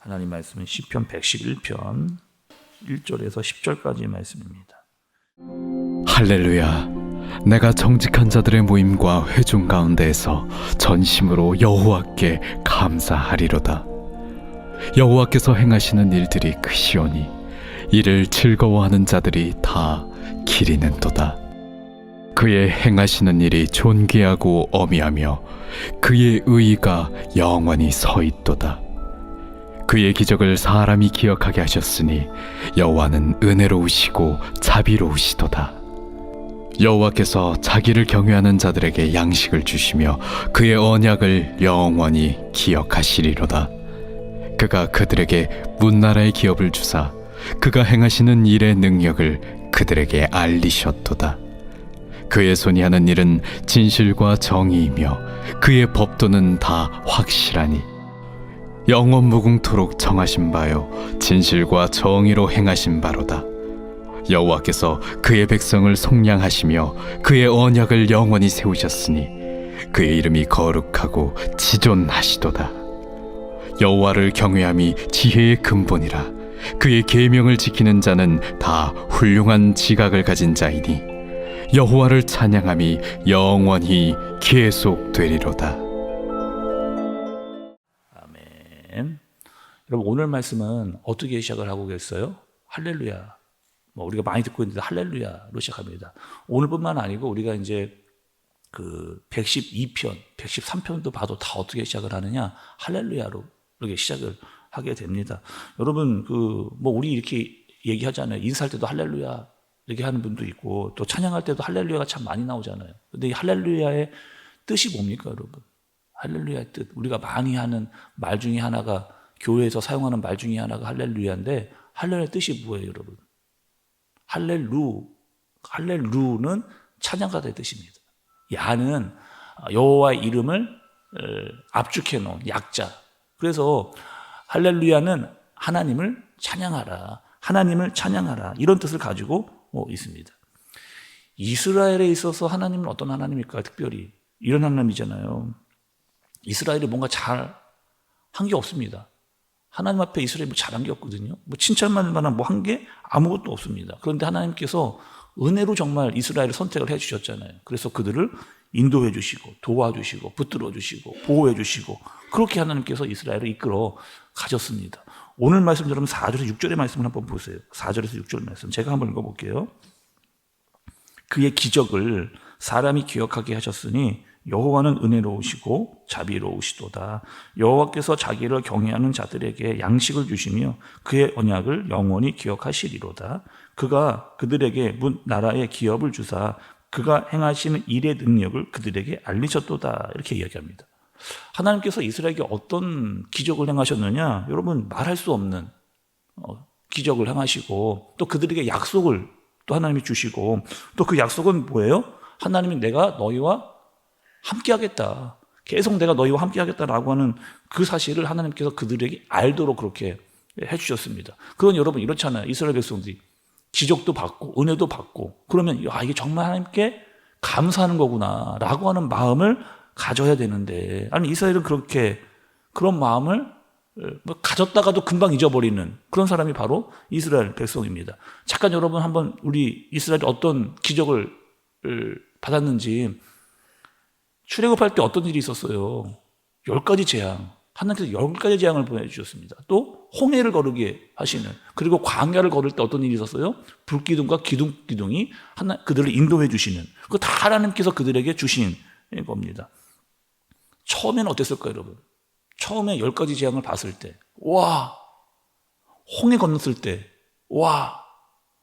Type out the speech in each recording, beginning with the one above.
하나님 말씀은 시편 111편 1절에서 10절까지의 말씀입니다. 할렐루야. 내가 정직한 자들의 모임과 회중 가운데에서 전심으로 여호와께 감사하리로다. 여호와께서 행하시는 일들이 크시오니 이를 즐거워하는 자들이 다 기리는도다. 그의 행하시는 일이 존귀하고 어미하며 그의 의의가 영원히 서 있도다. 그의 기적을 사람이 기억하게 하셨으니 여호와는 은혜로우시고 자비로우시도다. 여호와께서 자기를 경외하는 자들에게 양식을 주시며 그의 언약을 영원히 기억하시리로다. 그가 그들에게 문나라의 기업을 주사 그가 행하시는 일의 능력을 그들에게 알리셨도다. 그의 손이 하는 일은 진실과 정의이며 그의 법도는 다 확실하니 영원 무궁토록 정하신 바요 진실과 정의로 행하신 바로다. 여호와께서 그의 백성을 속량하시며 그의 언약을 영원히 세우셨으니 그의 이름이 거룩하고 지존하시도다. 여호와를 경외함이 지혜의 근본이라. 그의 계명을 지키는 자는 다 훌륭한 지각을 가진 자이니 여호와를 찬양함이 영원히 계속되리로다. 아멘. 여러분, 오늘 말씀은 어떻게 시작을 하고 계세요? 할렐루야. 우리가 많이 듣고 있는데 할렐루야로 시작합니다. 오늘뿐만 아니고 우리가 이제 그 112편, 113편도 봐도 다 어떻게 시작을 하느냐? 할렐루야로 이렇게 시작을 하게 됩니다. 여러분, 우리 이렇게 얘기하잖아요. 인사할 때도 할렐루야 이렇게 하는 분도 있고, 또 찬양할 때도 할렐루야가 참 많이 나오잖아요. 근데 이 할렐루야의 뜻이 뭡니까, 여러분? 할렐루야의 뜻. 우리가 많이 하는 말 중에 하나가, 교회에서 사용하는 말 중에 하나가 할렐루야인데, 할렐루야의 뜻이 뭐예요, 여러분? 할렐루는 찬양가다의 뜻입니다. 야는 여호와의 이름을 압축해 놓은 약자. 그래서 할렐루야는 하나님을 찬양하라, 하나님을 찬양하라, 이런 뜻을 가지고 있습니다. 이스라엘에 있어서 하나님은 어떤 하나님일까? 특별히 이런 하나님이잖아요. 이스라엘이 뭔가 잘 한 게 없습니다. 하나님 앞에 이스라엘이 잘한 게 없거든요. 칭찬받을 만한 한 게 아무것도 없습니다. 그런데 하나님께서 은혜로 정말 이스라엘을 선택을 해주셨잖아요. 그래서 그들을 인도해 주시고 도와주시고 붙들어 주시고 보호해 주시고, 그렇게 하나님께서 이스라엘을 이끌어 가셨습니다. 오늘 말씀 여러분 4절에서 6절의 말씀을 한번 보세요. 4절에서 6절 말씀 제가 한번 읽어볼게요. 그의 기적을 사람이 기억하게 하셨으니 여호와는 은혜로우시고 자비로우시도다. 여호와께서 자기를 경외하는 자들에게 양식을 주시며 그의 언약을 영원히 기억하시리로다. 그가 그들에게 문 나라의 기업을 주사 그가 행하시는 일의 능력을 그들에게 알리셨도다. 이렇게 이야기합니다. 하나님께서 이스라엘에게 어떤 기적을 행하셨느냐? 여러분, 말할 수 없는 기적을 행하시고, 또 그들에게 약속을 또 하나님이 주시고, 또 그 약속은 뭐예요? 하나님이 내가 너희와 함께 하겠다, 계속 내가 너희와 함께 하겠다라고 하는 그 사실을 하나님께서 그들에게 알도록 그렇게 해주셨습니다. 그건 여러분 이렇잖아요. 이스라엘 백성들이 기적도 받고 은혜도 받고 그러면 이게 정말 하나님께 감사하는 거구나 라고 하는 마음을 가져야 되는데, 아니 이스라엘은 그런 마음을 가졌다가도 금방 잊어버리는 그런 사람이 바로 이스라엘 백성입니다. 잠깐 여러분 한번 우리 이스라엘이 어떤 기적을 받았는지, 출애굽할 때 어떤 일이 있었어요? 10가지 재앙. 하나님께서 10가지 재앙을 보내주셨습니다. 또 홍해를 거르게 하시는, 그리고 광야를 걸을 때 어떤 일이 있었어요? 불기둥과 기둥이 그들을 인도해 주시는, 그거 다 하나님께서 그들에게 주신 겁니다. 처음에는 어땠을까요, 여러분? 처음에 10가지 재앙을 봤을 때, 와, 홍해 건넜을 때, 와,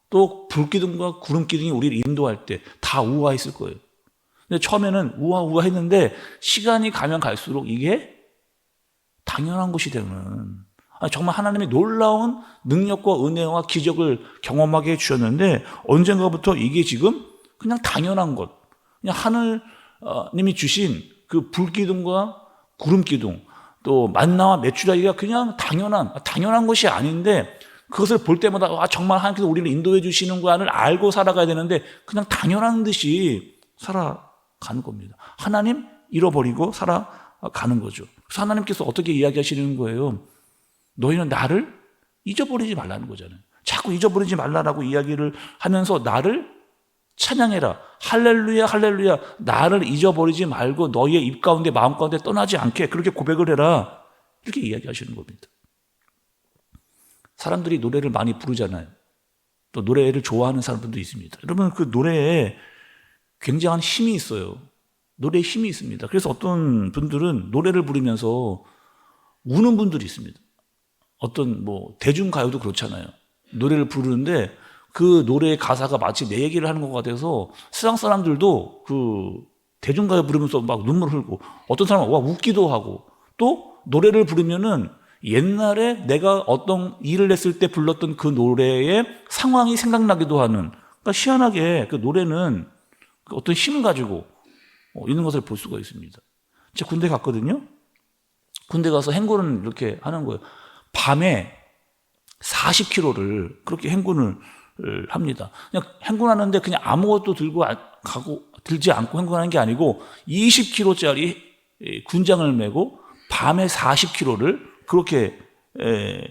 또 불기둥과 구름기둥이 우리를 인도할 때 다 우아했을 거예요. 근데 처음에는 우아했는데 시간이 가면 갈수록 이게 당연한 것이 되는, 정말 하나님의 놀라운 능력과 은혜와 기적을 경험하게 해주셨는데, 언젠가부터 이게 지금 그냥 당연한 것, 그냥 하늘님이 주신 그 불기둥과 구름기둥, 또 만나와 메추라기가 그냥 당연한 것이 아닌데, 그것을 볼 때마다 정말 하나님께서 우리를 인도해 주시는 거야를 알고 살아가야 되는데, 그냥 당연한 듯이 살아가는 겁니다. 하나님 잃어버리고 살아가는 거죠. 그래서 하나님께서 어떻게 이야기하시는 거예요? 너희는 나를 잊어버리지 말라는 거잖아요. 자꾸 잊어버리지 말라라고 이야기를 하면서 나를 찬양해라. 할렐루야 할렐루야. 나를 잊어버리지 말고 너희의 입 가운데 마음 가운데 떠나지 않게 그렇게 고백을 해라. 이렇게 이야기하시는 겁니다. 사람들이 노래를 많이 부르잖아요. 또 노래를 좋아하는 사람들도 있습니다. 여러분 그 노래에 굉장한 힘이 있어요. 노래에 힘이 있습니다. 그래서 어떤 분들은 노래를 부르면서 우는 분들이 있습니다. 어떤 대중가요도 그렇잖아요. 노래를 부르는데 그 노래의 가사가 마치 내 얘기를 하는 것 같아서 세상 사람들도 그 대중가요 부르면서 막 눈물 흘고 어떤 사람은 와 웃기도 하고 또 노래를 부르면은 옛날에 내가 어떤 일을 했을 때 불렀던 그 노래의 상황이 생각나기도 하는 그러니까 희한하게 그 노래는 어떤 힘을 가지고 있는 것을 볼 수가 있습니다. 제가 군대 갔거든요. 군대 가서 행군을 이렇게 하는 거예요. 밤에 40km를 그렇게 행군을 합니다. 그냥 행군하는데 그냥 아무것도 들지 않고 행군하는 게 아니고 20km짜리 군장을 메고 밤에 40km를 그렇게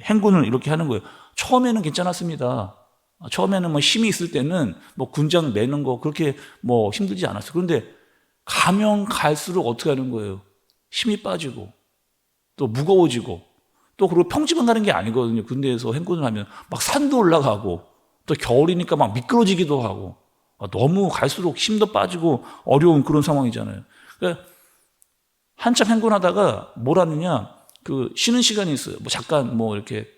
행군을 이렇게 하는 거예요. 처음에는 괜찮았습니다. 처음에는 힘이 있을 때는 군장 매는 거 그렇게 힘들지 않았어요. 그런데 가면 갈수록 어떻게 하는 거예요? 힘이 빠지고 또 무거워지고 또 그리고 평지만 가는 게 아니거든요. 군대에서 행군을 하면 막 산도 올라가고 또 겨울이니까 막 미끄러지기도 하고 너무 갈수록 힘도 빠지고 어려운 그런 상황이잖아요. 그러니까 한참 행군하다가 뭘 하느냐 그 쉬는 시간이 있어요. 잠깐 이렇게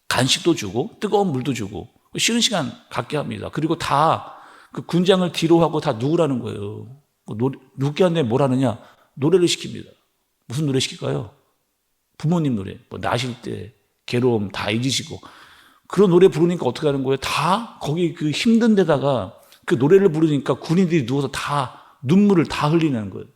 간식도 주고 뜨거운 물도 주고 쉬는 시간 갖게 합니다. 그리고 다 그 군장을 뒤로 하고 다 누우라는 거예요. 눕게 하는데 뭘 하느냐 노래를 시킵니다. 무슨 노래 시킬까요? 부모님 노래. 나실 때 괴로움 다 잊으시고 그런 노래 부르니까 어떻게 하는 거예요? 다 거기 그 힘든 데다가 그 노래를 부르니까 군인들이 누워서 다 눈물을 다 흘리는 거예요.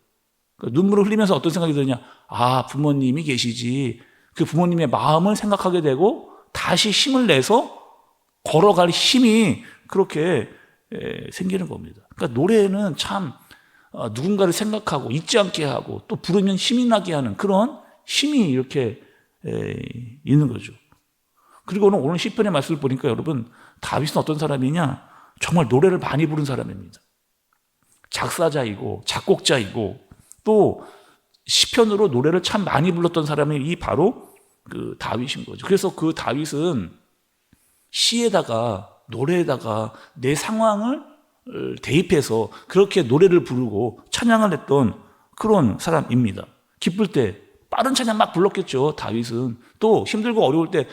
그러니까 눈물을 흘리면서 어떤 생각이 드냐? 아, 부모님이 계시지. 그 부모님의 마음을 생각하게 되고 다시 힘을 내서 걸어갈 힘이 그렇게 생기는 겁니다. 그러니까 노래는 참 누군가를 생각하고 잊지 않게 하고 또 부르면 힘이 나게 하는 그런 힘이 이렇게 있는 거죠. 그리고 오늘 시편의 말씀을 보니까 여러분 다윗은 어떤 사람이냐? 정말 노래를 많이 부른 사람입니다. 작사자이고 작곡자이고 또 시편으로 노래를 참 많이 불렀던 사람이 이 바로 그 다윗인 거죠. 그래서 그 다윗은 시에다가 노래에다가 내 상황을 대입해서 그렇게 노래를 부르고 찬양을 했던 그런 사람입니다. 기쁠 때 빠른 찬양 막 불렀겠죠. 다윗은 또 힘들고 어려울 때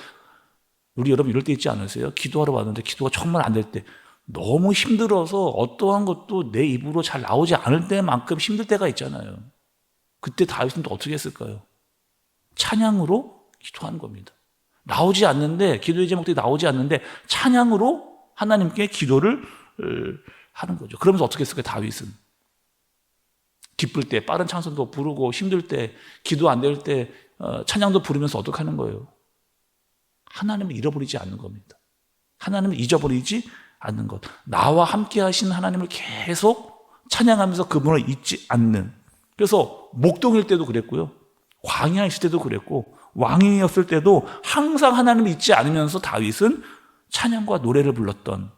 우리 여러분 이럴 때 있지 않으세요? 기도하러 왔는데 기도가 정말 안 될 때 너무 힘들어서 어떠한 것도 내 입으로 잘 나오지 않을 때만큼 힘들 때가 있잖아요. 그때 다윗은 또 어떻게 했을까요? 찬양으로 기도하는 겁니다. 나오지 않는데 기도의 제목들이 나오지 않는데 찬양으로 하나님께 기도를 하는 거죠. 그러면서 어떻게 했을까요? 다윗은 기쁠 때 빠른 찬송도 부르고 힘들 때 기도 안 될 때 찬양도 부르면서 어떻게 하는 거예요? 하나님을 잃어버리지 않는 겁니다. 하나님을 잊어버리지 않는 것. 나와 함께 하신 하나님을 계속 찬양하면서 그분을 잊지 않는. 그래서 목동일 때도 그랬고요. 광야에 있을 때도 그랬고 왕이었을 때도 항상 하나님을 잊지 않으면서 다윗은 찬양과 노래를 불렀던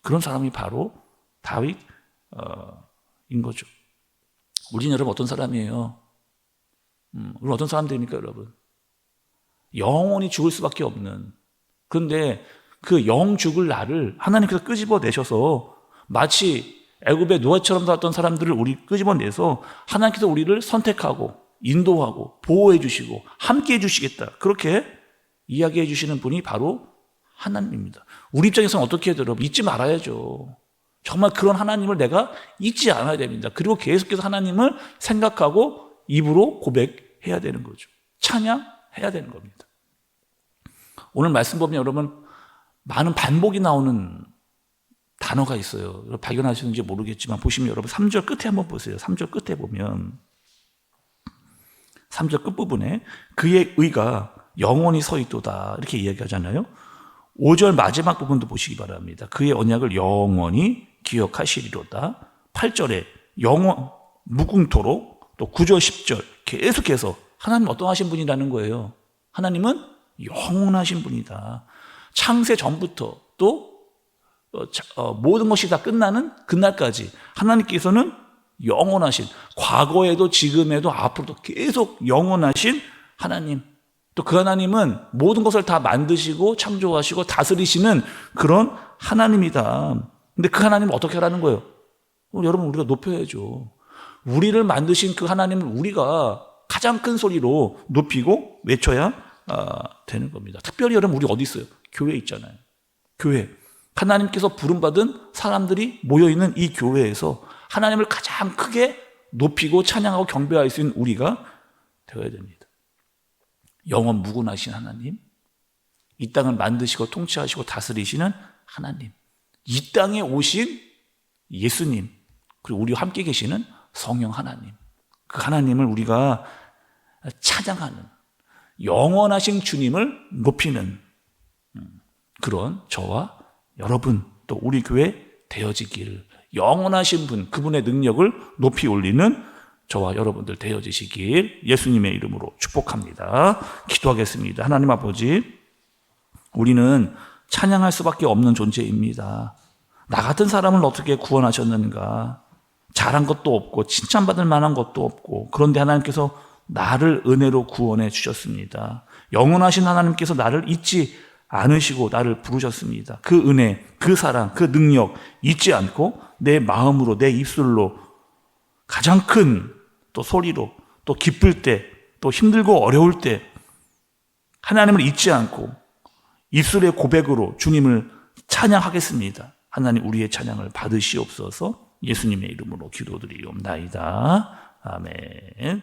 그런 사람이 바로 다윗인 거죠. 우리는 여러분 어떤 사람이에요? 우리 어떤 사람들입니까, 여러분? 영원히 죽을 수밖에 없는. 그런데 그 영 죽을 나를 하나님께서 끄집어내셔서 마치 애굽의 노아처럼 살았던 사람들을 우리 끄집어내서 하나님께서 우리를 선택하고 인도하고 보호해 주시고 함께 해 주시겠다. 그렇게 이야기해 주시는 분이 바로 하나님입니다. 우리 입장에서는 어떻게 해도 잊지 말아야죠. 정말 그런 하나님을 내가 잊지 않아야 됩니다. 그리고 계속해서 하나님을 생각하고 입으로 고백해야 되는 거죠. 찬양해야 되는 겁니다. 오늘 말씀 보면 여러분 많은 반복이 나오는 단어가 있어요. 여러분 발견하시는지 모르겠지만 보시면 여러분 3절 끝에 한번 보세요. 3절 끝에 보면 3절 끝부분에 그의 의가 영원히 서 있도다 이렇게 이야기하잖아요. 5절 마지막 부분도 보시기 바랍니다. 그의 언약을 영원히 기억하시리로다. 8절에 영원 무궁토록 또 9절 10절 계속해서 하나님 어떠하신 분이라는 거예요. 하나님은 영원하신 분이다. 창세 전부터 또 모든 것이 다 끝나는 그날까지 하나님께서는 영원하신, 과거에도 지금에도 앞으로도 계속 영원하신 하나님, 또 그 하나님은 모든 것을 다 만드시고 창조하시고 다스리시는 그런 하나님이다. 근데 그 하나님을 어떻게 하라는 거예요? 여러분, 우리가 높여야죠. 우리를 만드신 그 하나님을 우리가 가장 큰 소리로 높이고 외쳐야 되는 겁니다. 특별히 여러분, 우리 어디 있어요? 교회에 있잖아요. 교회. 하나님께서 부름받은 사람들이 모여있는 이 교회에서 하나님을 가장 크게 높이고 찬양하고 경배할 수 있는 우리가 되어야 됩니다. 영원 무궁하신 하나님, 이 땅을 만드시고 통치하시고 다스리시는 하나님, 이 땅에 오신 예수님, 그리고 우리와 함께 계시는 성령 하나님, 그 하나님을 우리가 찬양하는, 영원하신 주님을 높이는 그런 저와 여러분, 또 우리 교회 되어지기를, 영원하신 분, 그분의 능력을 높이 올리는 저와 여러분들 되어지시길 예수님의 이름으로 축복합니다. 기도하겠습니다. 하나님 아버지, 우리는 찬양할 수밖에 없는 존재입니다. 나 같은 사람을 어떻게 구원하셨는가? 잘한 것도 없고 칭찬받을 만한 것도 없고, 그런데 하나님께서 나를 은혜로 구원해 주셨습니다. 영원하신 하나님께서 나를 잊지 않으시고 나를 부르셨습니다. 그 은혜, 그 사랑, 그 능력 잊지 않고 내 마음으로, 내 입술로 가장 큰 또 소리로, 또 기쁠 때, 또 힘들고 어려울 때 하나님을 잊지 않고 입술의 고백으로 주님을 찬양하겠습니다. 하나님, 우리의 찬양을 받으시옵소서. 예수님의 이름으로 기도드리옵나이다. 아멘.